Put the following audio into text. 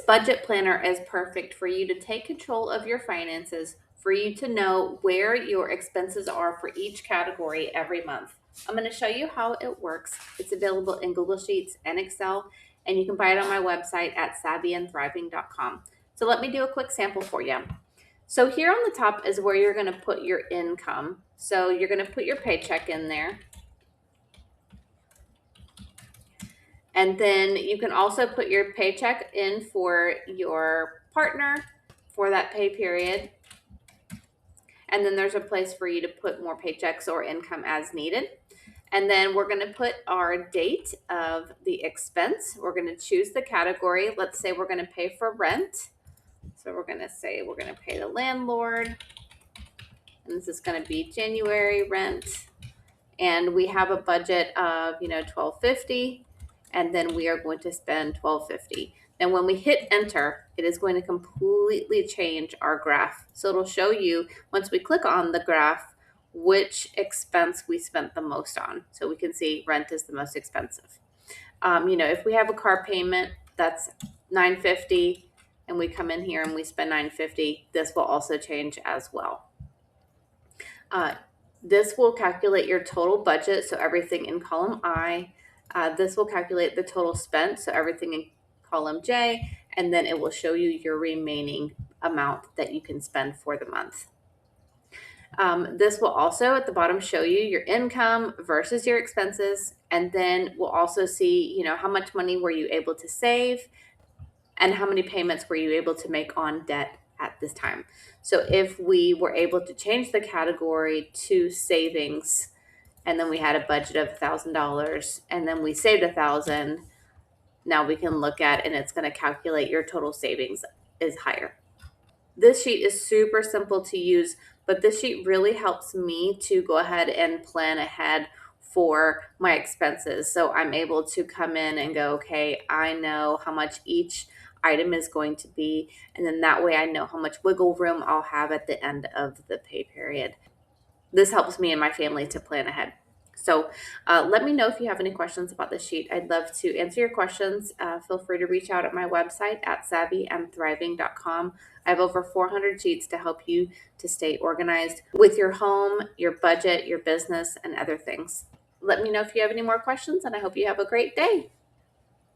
budget planner is perfect for you to take control of your finances, for you to know where your expenses are for each category every month. I'm going to show you how it works. It's available in Google Sheets and Excel, and you can buy it on my website at savvyandthriving.com. So let me do a quick sample for you. So here on the top is where you're going to put your income. So you're going to put your paycheck in there. And then you can also put your paycheck in for your partner for that pay period. And then there's a place for you to put more paychecks or income as needed. And then we're going to put our date of the expense. We're going to choose the category. Let's say we're going to pay for rent. So we're going to say we're going to pay the landlord. And this is going to be January rent. And we have a budget of, $12.50. And then we are going to spend $12.50. And when we hit enter, it is going to completely change our graph. So it'll show you, once we click on the graph, which expense we spent the most on. So we can see rent is the most expensive. If we have a car payment that's $9.50 and we come in here and we spend $9.50, this will also change as well. This will calculate your total budget, so everything in column I. This will calculate the total spent, so everything in column J, and then it will show you your remaining amount that you can spend for the month. This will also at the bottom show you your income versus your expenses, and then we'll also see, how much money were you able to save and how many payments were you able to make on debt at this time. So if we were able to change the category to savings, and then we had a budget of $1,000 and then we saved $1,000, now we can look at, and it's going to calculate your total savings is higher. This sheet is super simple to use, but this sheet really helps me to go ahead and plan ahead for my expenses. So I'm able to come in and go, okay, I know how much each item is going to be, and then that way I know how much wiggle room I'll have at the end of the pay period. This helps me and my family to plan ahead. So let me know if you have any questions about this sheet. I'd love to answer your questions. Feel free to reach out at my website at savvyandthriving.com. I have over 400 sheets to help you to stay organized with your home, your budget, your business, and other things. Let me know if you have any more questions, and I hope you have a great day.